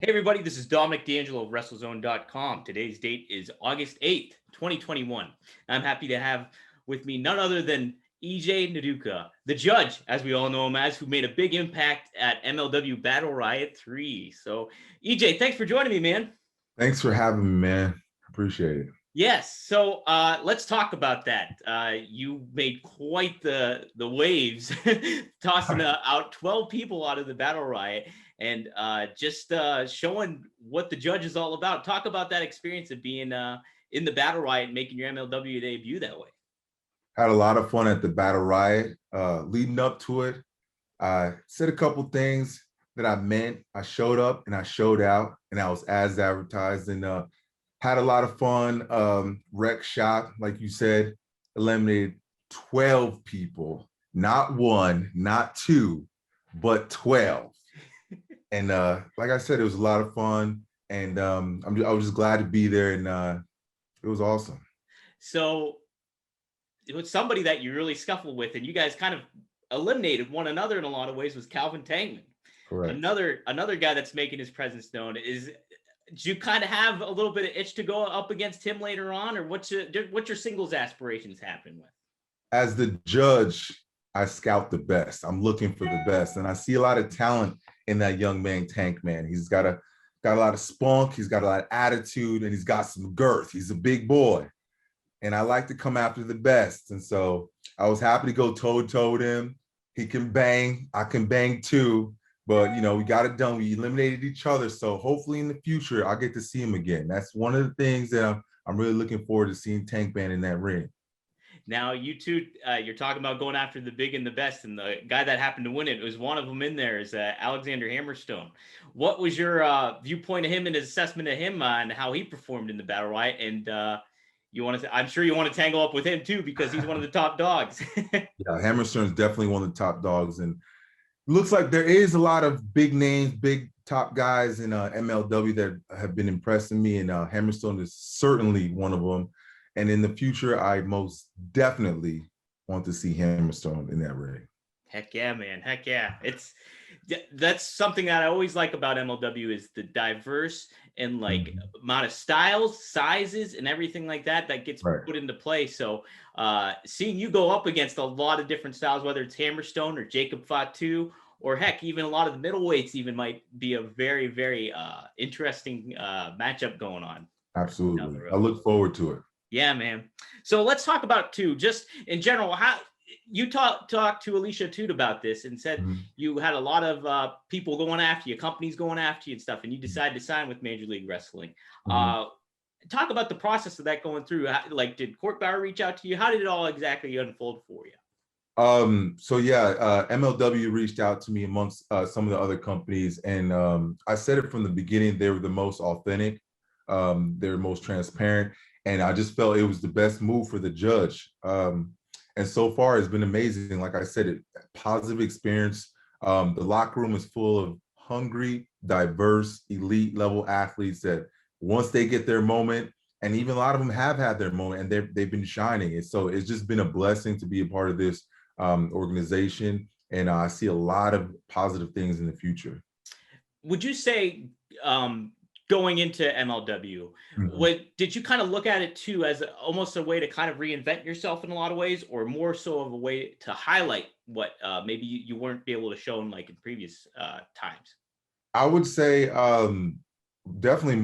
Hey everybody, this is Dominic, DeAngelo of WrestleZone.com. Today's date is August 8th, 2021. I'm happy to have with me none other than EJ Nduka, the judge, as we all know him as, who made a big impact at MLW Battle Riot 3. So, EJ, thanks for joining me, man. Thanks for having me, man. Appreciate it. Yes, so let's talk about that. You made quite the waves, tossing out 12 people out of the Battle Riot, and just showing what the judge is all about. Talk about that experience of being in the Battle Riot and making your MLW debut that way. Had a lot of fun at the Battle Riot. Leading up to it, I said a couple things that I meant. I showed up and I showed out, and I was as advertised, and had a lot of fun. Wreck shop, like you said, eliminated 12 people, not one, not two, but 12. And like I said, it was a lot of fun, and I was just glad to be there, and it was awesome. So it was somebody that you really scuffled with, and you guys kind of eliminated one another in a lot of ways, was Calvin Tankman. Correct. Another guy that's making his presence known. Do you kind of have a little bit of itch to go up against him later on, or what's your singles aspirations happen with? As the judge, I scout the best. I'm looking for the best, and I see a lot of talent in that young man, Tankman. He's got a lot of spunk. He's got a lot of attitude, and he's got some girth. He's a big boy, and I like to come after the best. And so I was happy to go toe-to-toe with him. He can bang. I can bang too. But, we got it done. We eliminated each other. So hopefully in the future, I'll get to see him again. That's one of the things that I'm really looking forward to seeing Tankman in that ring. Now, you two, you're talking about going after the big and the best, and the guy that happened to win it was one of them in there, is Alexander Hammerstone. What was your viewpoint of him and his assessment of him and how he performed in the Battle Riot? And I'm sure you want to tangle up with him too, because he's one of the top dogs. Yeah, Hammerstone is definitely one of the top dogs, and looks like there is a lot of big names, big top guys in MLW that have been impressing me, and Hammerstone is certainly one of them. And in the future, I most definitely want to see Hammerstone in that ring. Heck yeah, man. Heck yeah. That's something that I always like about MLW, is the diverse and amount of styles, sizes, and everything like that gets put into play. So seeing you go up against a lot of different styles, whether it's Hammerstone or Jacob Fatu, or heck, even a lot of the middleweights even, might be a very, very interesting matchup going on. Absolutely. I look forward to it. Yeah, man. So let's talk about, too, just in general, how you talked to Alicia Toot about this and said you had a lot of people going after you, companies going after you and stuff, and you decided to sign with Major League Wrestling. Talk about the process of that going through. Did Court Bauer reach out to you? How did it all exactly unfold for you? MLW reached out to me amongst some of the other companies, and I said it from the beginning, they were the most authentic, they're most transparent, and I just felt it was the best move for the judge. And so far, it's been amazing. Like I said, positive experience. The locker room is full of hungry, diverse, elite level athletes that once they get their moment, and even a lot of them have had their moment, and they've been shining. And so it's just been a blessing to be a part of this organization. And I see a lot of positive things in the future. Would you say, going into MLW, did you kind of look at it too as almost a way to kind of reinvent yourself in a lot of ways, or more so of a way to highlight what maybe you weren't able to show in previous times? I would say definitely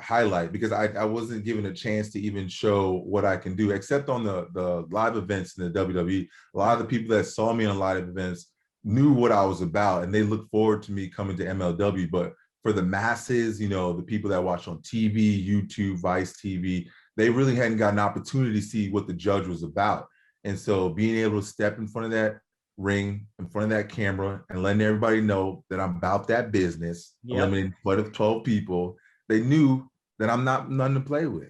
highlight, because I wasn't given a chance to even show what I can do, except on the live events in the WWE. A lot of the people that saw me on live events knew what I was about, and they look forward to me coming to MLW. But for the masses, the people that watch on TV, YouTube, Vice TV, they really hadn't got an opportunity to see what the judge was about. And so being able to step in front of that ring, in front of that camera, and letting everybody know that I'm about that business, eliminating 12 people, they knew that I'm not nothing to play with.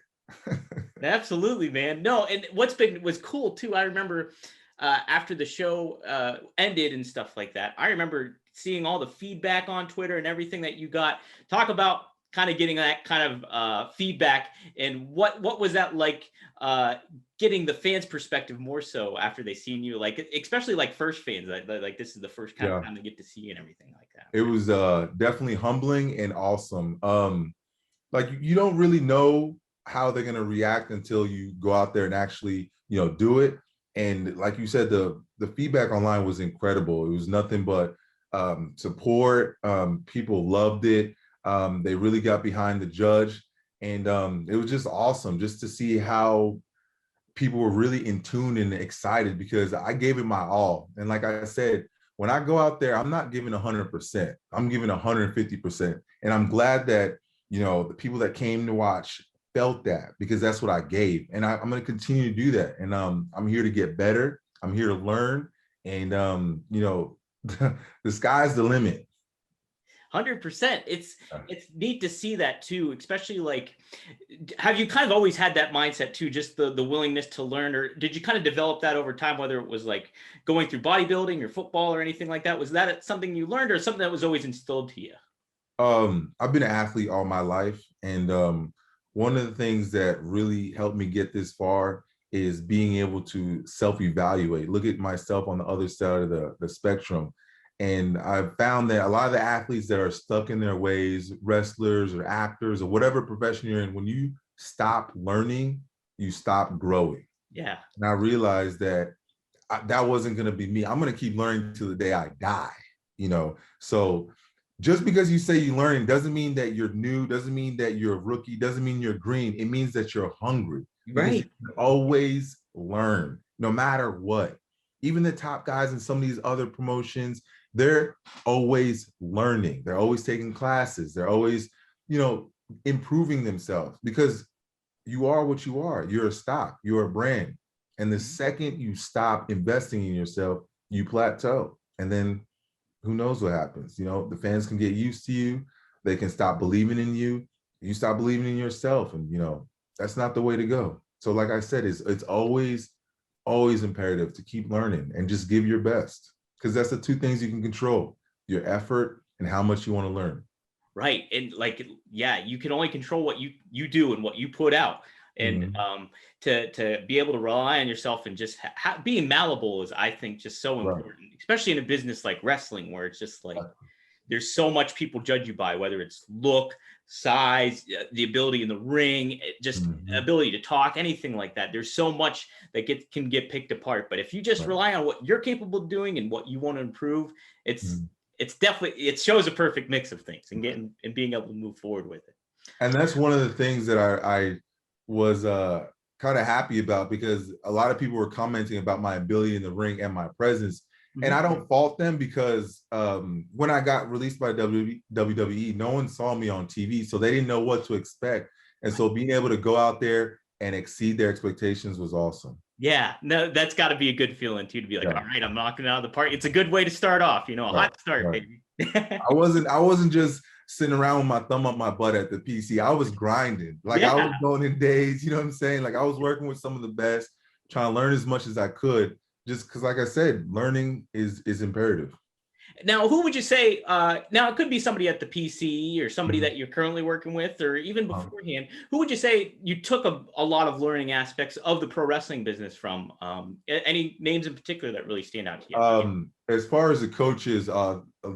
Absolutely, man. No, and was cool too, I remember after the show ended and stuff like that, I remember seeing all the feedback on Twitter and everything that you got. Talk about kind of getting that kind of feedback, and what was that like, getting the fans' perspective more so after they seen you, like especially like first fans, like this is the first kind of time they get to see you and everything like that. It was definitely humbling and awesome. Like you don't really know how they're gonna react until you go out there and actually, do it. And like you said, the feedback online was incredible. It was nothing but support. People loved it. They really got behind the judge, and it was just awesome just to see how people were really in tune and excited, because I gave it my all. And like I said, when I go out there, I'm not giving 100%. I'm giving 150%. And I'm glad that, the people that came to watch felt that, because that's what I gave. And I'm going to continue to do that. And I'm here to get better. I'm here to learn. And, the sky's the limit. 100%. It's neat to see that too, especially like, have you kind of always had that mindset too, just the willingness to learn, or did you kind of develop that over time, whether it was like going through bodybuilding or football or anything like that? Was that something you learned, or something that was always instilled to you? I've been an athlete all my life, and one of the things that really helped me get this far is being able to self-evaluate, look at myself on the other side of the spectrum. And I've found that a lot of the athletes that are stuck in their ways, wrestlers or actors or whatever profession you're in, when you stop learning, you stop growing. Yeah. And I realized that that wasn't going to be me. I'm going to keep learning till the day I die, So just because you say you're learning doesn't mean that you're new, doesn't mean that you're a rookie, doesn't mean you're green. It means that you're hungry. Right. You can always learn, no matter what. Even the top guys in some of these other promotions, they're always learning. They're always taking classes. They're always, improving themselves, because you are what you are. You're a stock, you're a brand. And the second you stop investing in yourself, you plateau. And then who knows what happens? The fans can get used to you. They can stop believing in you. You stop believing in yourself. And, that's not the way to go. So like I said, it's always imperative to keep learning and just give your best. Because that's the two things you can control: your effort and how much you want to learn. Right. And like, yeah, you can only control what you do and what you put out. And to be able to rely on yourself and just being malleable is, I think, just so important, especially in a business like wrestling, where it's just like, there's so much people judge you by, whether it's look, size, the ability in the ring, just ability to talk, anything like that. There's so much that can get picked apart. But if you just rely on what you're capable of doing and what you want to improve, it's definitely, it shows a perfect mix of things and being able to move forward with it. And that's one of the things that I was kind of happy about, because a lot of people were commenting about my ability in the ring and my presence. And I don't fault them, because when I got released by WWE, no one saw me on TV, so they didn't know what to expect. And so being able to go out there and exceed their expectations was awesome. Yeah, no, that's got to be a good feeling too, to be like, all right, I'm knocking it out of the park. It's a good way to start off, a hot start, baby. I wasn't just sitting around with my thumb up my butt at the PC. I was grinding. Like I was going in days, you know what I'm saying? Like I was working with some of the best, trying to learn as much as I could. Just because, like I said, learning is imperative. Now, who would you say, now it could be somebody at the PC or somebody that you're currently working with, or even beforehand, who would you say you took a lot of learning aspects of the pro wrestling business from? Any names in particular that really stand out to you? As far as the coaches,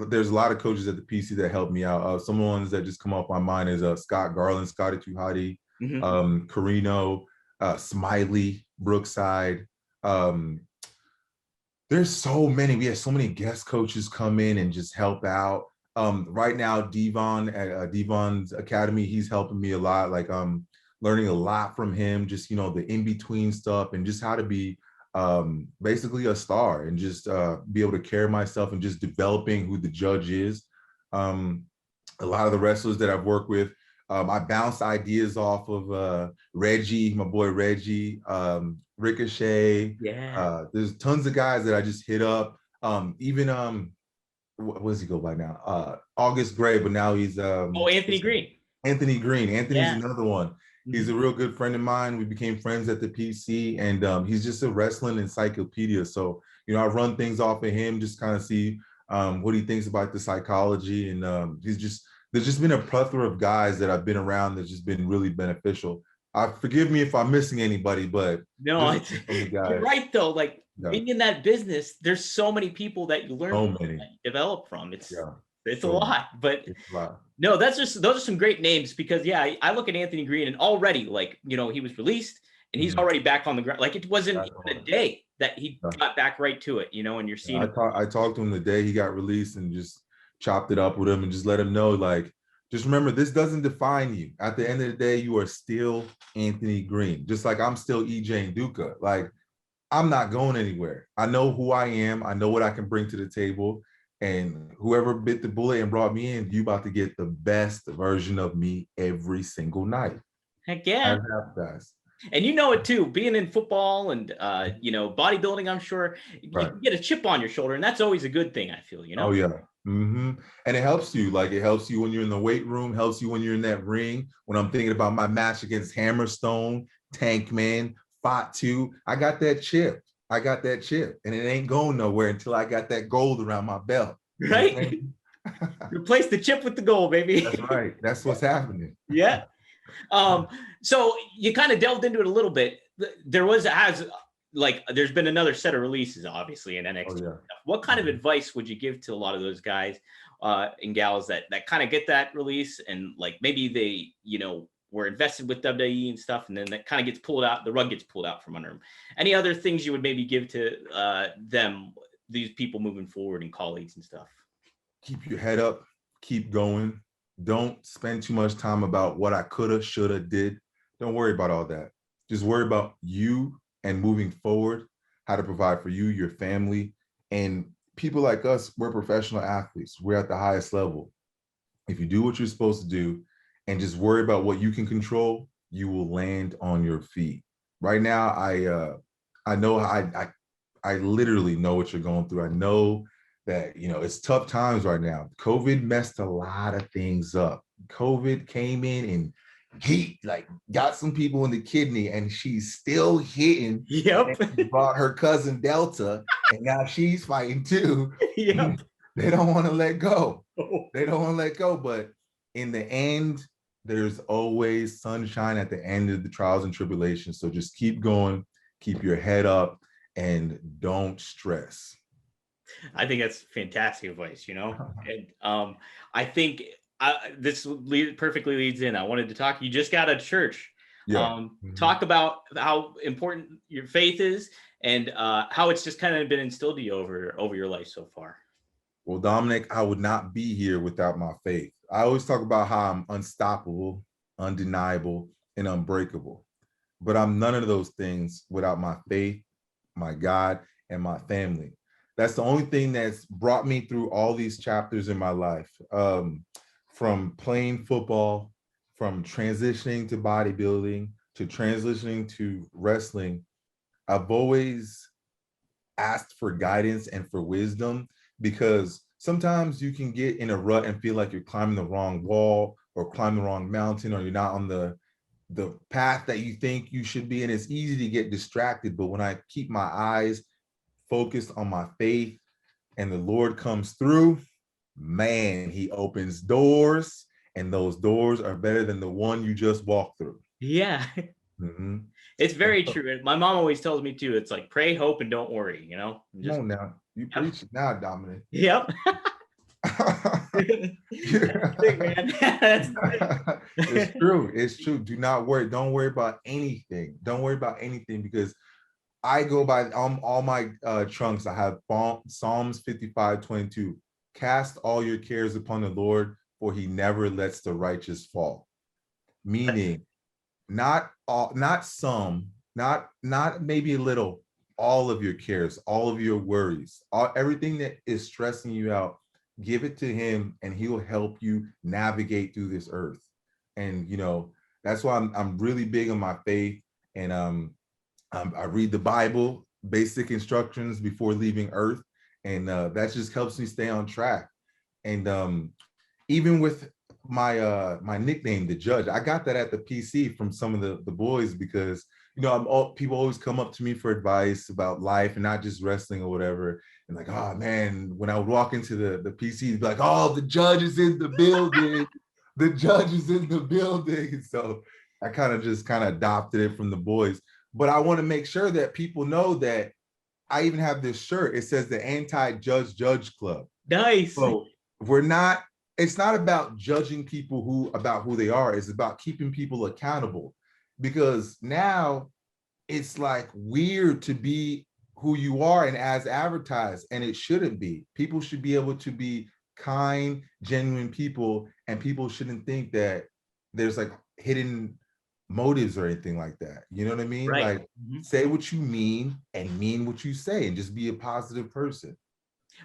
there's a lot of coaches at the PC that helped me out. Some ones that just come off my mind is Scott Garland, Scotty Tuhati, Carino, Smiley, Brookside. There's so many. We have so many guest coaches come in and just help out. Right now, Devon at Devon's Academy, he's helping me a lot. Like I'm learning a lot from him, just, the in-between stuff and just how to be basically a star and just be able to carry myself and just developing who the judge is. A lot of the wrestlers that I've worked with, I bounced ideas off of Reggie, my boy Reggie, Ricochet. There's tons of guys that I just hit up. Even what does he go by now? August Gray, but now he's Anthony Green. Anthony's another one. He's a real good friend of mine. We became friends at the PC, and he's just a wrestling encyclopedia. So, I run things off of him, just kind of see what he thinks about the psychology, and he's just there's just been a plethora of guys that I've been around that's just been really beneficial. Forgive me if I'm missing anybody, but No, from the guys. you're right though. Like Yeah. being in that business, there's so many people that you learn So from, many. that you develop from. It's So a lot, but it's a lot. no, those are some great names because I look at Anthony Green and already, like, you know, he was released and he's already back on the ground. Like it wasn't even a day that he got back right to it, you know, and you're seeing I talked to him the day he got released and just chopped it up with him and just let him know, like, just remember, this doesn't define you. At the end of the day, you are still Anthony Green, just like I'm still EJ Nduka. Like, I'm not going anywhere. I know who I am. I know what I can bring to the table. And whoever bit the bullet and brought me in, you about to get the best version of me every single night. Heck yeah. And you know it too, being in football and you know, bodybuilding, I'm sure you can get a chip on your shoulder, and that's always a good thing, I feel, you know? Oh yeah. And it helps you. Like, it helps you when you're in the weight room, helps you when you're in that ring. When I'm thinking about my match against Hammerstone, Tankman, Fatu, I got that chip. And it ain't going nowhere until I got that gold around my belt. Right? Replace the chip with the gold, baby. That's right. That's what's happening. Yeah. So you kind of delved into it a little bit. There's been another set of releases, obviously, in NXT. Oh, yeah. What kind of advice would you give to a lot of those guys and gals that kind of get that release and like maybe they, you know, were invested with WWE and stuff, and then that kind of gets pulled out, the rug gets pulled out from under them? Any other things you would maybe give to them, these people moving forward and colleagues and stuff? Keep your head up, keep going. Don't spend too much time about what I coulda, shoulda, did. Don't worry about all that. Just worry about you and moving forward, how to provide for you, your family, and people like us. We're professional athletes. We're at the highest level. If you do what you're supposed to do and just worry about what you can control, you will land on your feet. Right now, I know I literally know what you're going through. I know that, you know, it's tough times right now. COVID messed a lot of things up. COVID came in and got some people in the kidney, and she's still hitting. Yep. She brought her cousin Delta, and now she's fighting too. Yep. They don't want to let go. They don't want to let go. But in the end, there's always sunshine at the end of the trials and tribulations. So just keep going, keep your head up, and don't stress. I think that's fantastic advice, you know? And I think this perfectly leads in. I wanted to talk, you just got out of church. Talk about how important your faith is and how it's just kind of been instilled to you over your life so far. Well, Dominic, I would not be here without my faith. I always talk about how I'm unstoppable, undeniable, and unbreakable. But I'm none of those things without my faith, my God, and my family. That's the only thing that's brought me through all these chapters in my life. From playing football, from transitioning to bodybuilding, to transitioning to wrestling, I've always asked for guidance and for wisdom, because sometimes you can get in a rut and feel like you're climbing the wrong wall or climbing the wrong mountain, or you're not on the path that you think you should be. And it's easy to get distracted. But when I keep my eyes focused on my faith and the Lord comes through, man, he opens doors, and those doors are better than the one you just walked through. Yeah. It's very true. My mom always tells me too, it's like pray, hope, and don't worry, you know? Come on now. You preach it now, Dominic. Yep. It's true. It's true. Do not worry. Don't worry about anything. Don't worry about anything, because I go by all my trunks. I have Psalms 55:22. Cast all your cares upon the Lord, for he never lets the righteous fall. Meaning, not some, not maybe a little, all of your cares, all of your worries, everything that is stressing you out, give it to him, and he'll help you navigate through this earth. And you know, that's why I'm really big on my faith, and I read the Bible, basic instructions before leaving earth, and that just helps me stay on track. And even with my my nickname, the Judge, I got that at the PC from some of the boys, because you know, people always come up to me for advice about life and not just wrestling or whatever. And like, oh man, when I would walk into the PC, be like, oh, the Judge is in the building. the judge is in the building. So I kind of adopted it from the boys. But I want to make sure that people know that I even have this shirt. It says the Anti-Judge Club. Nice. So it's not about judging people about who they are. It's about keeping people accountable, because now it's like weird to be who you are and as advertised, and it shouldn't be. People should be able to be kind, genuine people, and people shouldn't think that there's like hidden motives or anything like that. You know what I mean? Right. Like, say what you mean and mean what you say, and just be a positive person.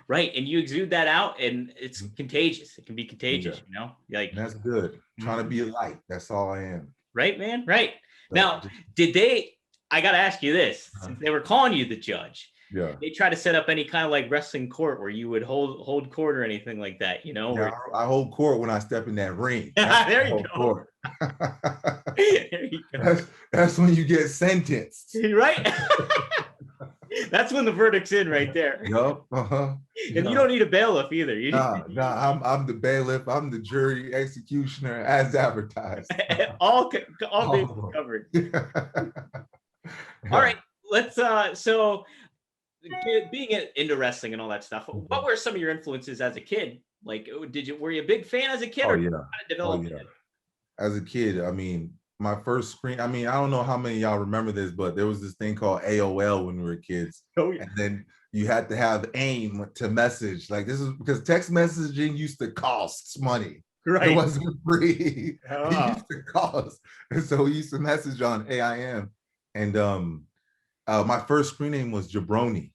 Right. And you exude that out, and it's contagious. It can be contagious, you know? Like, and that's good. Trying to be a light. That's all I am. Right, man. Right. Now, I got to ask you this, since they were calling you the judge. Yeah. They try to set up any kind of like wrestling court where you would hold court or anything like that, you know? Yeah, I hold court when I step in that ring. There you go. There you go. That's when you get sentenced. Right? That's when the verdict's in right there. Yup. And you don't need a bailiff either. I'm the bailiff. I'm the jury executioner as advertised. all covered. All right. Let's so being into wrestling and all that stuff, what were some of your influences as a kid? Like, were you a big fan as a kid? As a kid, I mean, my first screen, I mean, I don't know how many of y'all remember this, but there was this thing called AOL when we were kids. Oh, yeah. And then you had to have AIM to message. Like, this is because text messaging used to cost money. Right. It wasn't free. It used to cost. And so we used to message on AIM. And my first screen name was Jabroni.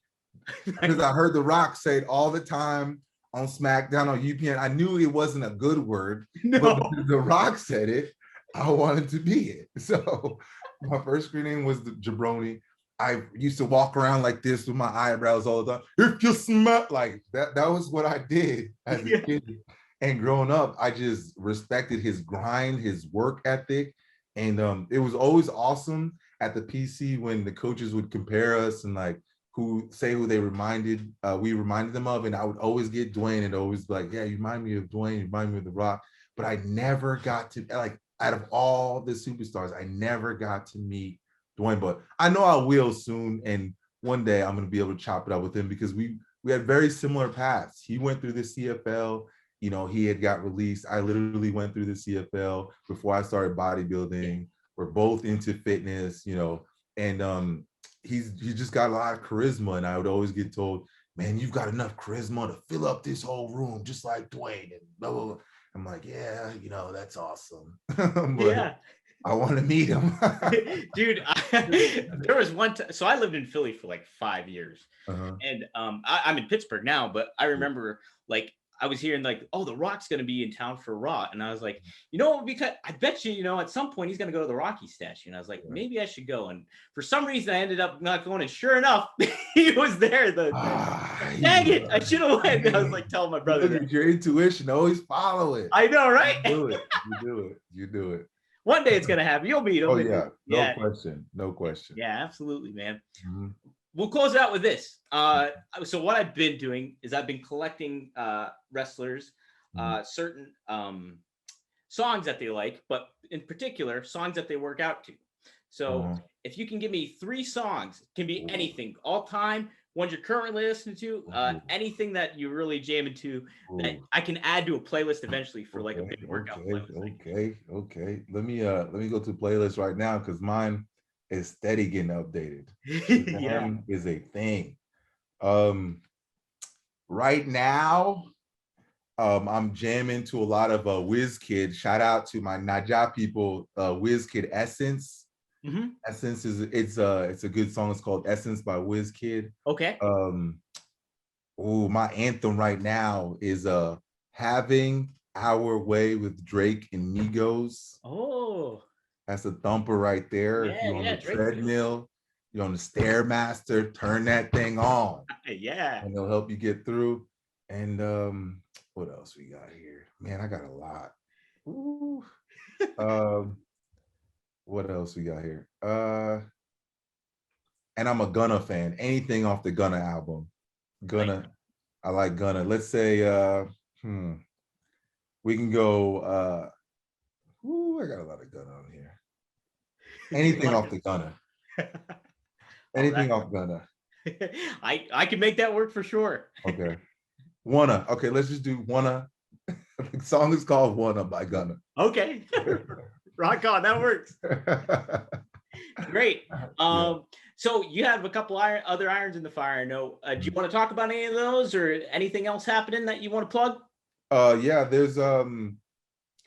Because I heard The Rock say it all the time on SmackDown, on UPN. I knew it wasn't a good word, but because The Rock said it, I wanted to be it. So my first screen name was the Jabroni. I used to walk around like this with my eyebrows all the time. If you smell like that was what I did as a kid. And growing up, I just respected his grind, his work ethic. And it was always awesome at the PC when the coaches would compare us and like who we reminded them of. And I would always get Dwayne and always be like, yeah, you remind me of Dwayne, you remind me of The Rock. But I never got to, like, out of all the superstars, I never got to meet Dwayne, but I know I will soon. And one day I'm going to be able to chop it up with him because we had very similar paths. He went through the CFL, you know, he had got released. I literally went through the CFL before I started bodybuilding. We're both into fitness, you know, and he's just got a lot of charisma. And I would always get told, man, you've got enough charisma to fill up this whole room, just like Dwayne, and blah, blah, blah. I'm like, yeah, you know, that's awesome. Yeah. I want to meet him. Dude, there was one time, so I lived in Philly for like 5 years. And I'm in Pittsburgh now, but I remember like I was hearing like, oh, The Rock's going to be in town for Raw. And I was like, you know, because I bet you, you know, at some point he's going to go to the Rocky statue. And I was like, maybe I should go. And for some reason I ended up not going. And sure enough, he was there. Dang it. I should have went. And I was like telling my brother. Your intuition, always follow it. I know, right? You do it. One day it's going to happen. You'll meet him. Oh, yeah. No question. Yeah, absolutely, man. We'll close it out with this. So what I've been doing is I've been collecting wrestlers, certain songs that they like, but in particular, songs that they work out to. So if you can give me 3 songs, it can be anything, all time, ones you're currently listening to, anything that you really jam into that I can add to a playlist eventually for like a big workout playlist. Okay. Let me go to the playlist right now because mine is steady getting updated. Is a thing. Right now, I'm jamming to a lot of WizKid. Shout out to my Naija people, WizKid Essence. Essence it's a good song. It's called Essence by WizKid. Okay. My anthem right now is Having Our Way with Drake and Migos. Oh, that's a thumper right there. If you're on the treadmill, you're on the Stairmaster, turn that thing on. Yeah. And it'll help you get through. And what else we got here? Man, I got a lot. Ooh. What else we got here? And I'm a Gunna fan. Anything off the Gunna album. I like Gunna. Let's say we can go Ooh, I got a lot of gun on here. Anything off the gunner. Anything off gunner. I can make that work for sure. Okay. Wanna. Okay, let's just do Wanna. The song is called Wanna by Gunna. Okay. Rock on, that works. Great. So you have a couple other irons in the fire. I know. Do you want to talk about any of those or anything else happening that you want to plug? Yeah, there's a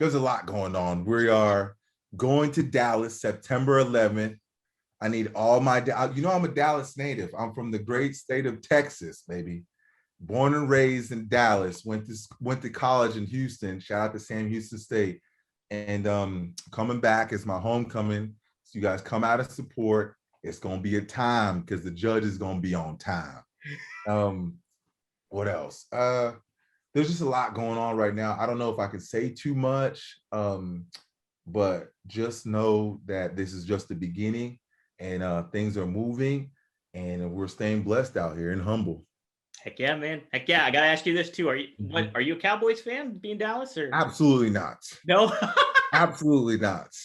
lot going on. We are going to Dallas September 11th. I need all my, I'm a Dallas native. I'm from the great state of Texas, baby. Born and raised in Dallas, went to college in Houston. Shout out to Sam Houston State. And coming back is my homecoming. So you guys come out of support. It's gonna be a time because the judge is gonna be on time. What else? There's just a lot going on right now. I don't know if I can say too much, but just know that this is just the beginning and things are moving and we're staying blessed out here and humble. Heck yeah, man. Heck yeah. I gotta ask you this too. Are you a Cowboys fan being Dallas or? Absolutely not. No. Absolutely not.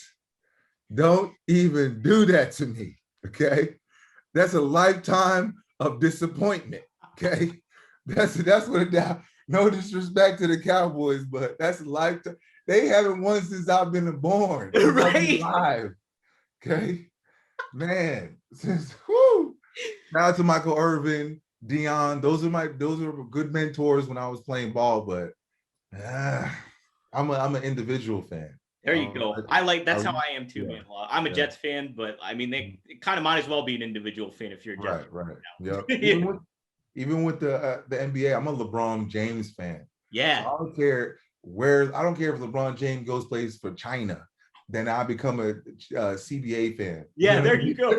Don't even do that to me. Okay. That's a lifetime of disappointment. Okay. That's what it down. No disrespect to the Cowboys, but that's a lifetime. They haven't won since I've been born. Right. Alive. Okay. Man. Whoo. Now to Michael Irvin, Dion. Those are good mentors when I was playing ball, but I'm an individual fan. There you go. That's how I am too, man. I'm a Jets fan, but I mean, they kind of might as well be an individual fan if you're a Jets. Right. Yeah. Even with the NBA, I'm a LeBron James fan. Yeah. So I don't care if LeBron James plays for China, then I become a CBA fan. Yeah, there you go.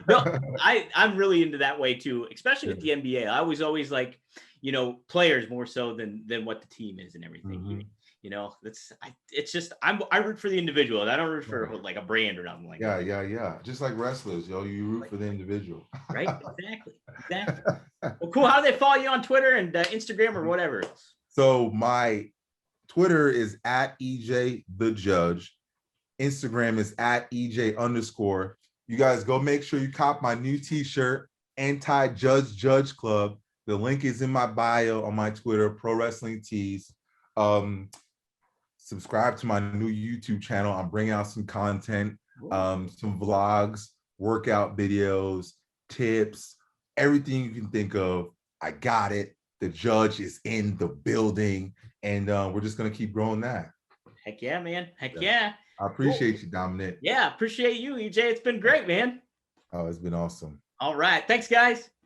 No, I'm really into that way too, especially with the NBA. I was always like, players more so than what the team is and everything. Mm-hmm. It's just I root for the individual. I don't root for like a brand or nothing like that. Yeah. Just like wrestlers, you root for the individual. Right? Exactly. Well, cool. How do they follow you on Twitter and Instagram or whatever else? So my Twitter is @EJ the Judge. Instagram is @EJ_. You guys go make sure you cop my new t-shirt, Anti-Judge Club. The link is in my bio on my Twitter, Pro Wrestling Tees. Subscribe to my new YouTube channel. I'm bringing out some content, some vlogs, workout videos, tips, everything you can think of. I got it. The judge is in the building, and we're just gonna keep growing that. Heck yeah, man. Heck yeah. I appreciate you, Dominic. Yeah, appreciate you, EJ. It's been great, man. Oh, it's been awesome. All right. Thanks, guys.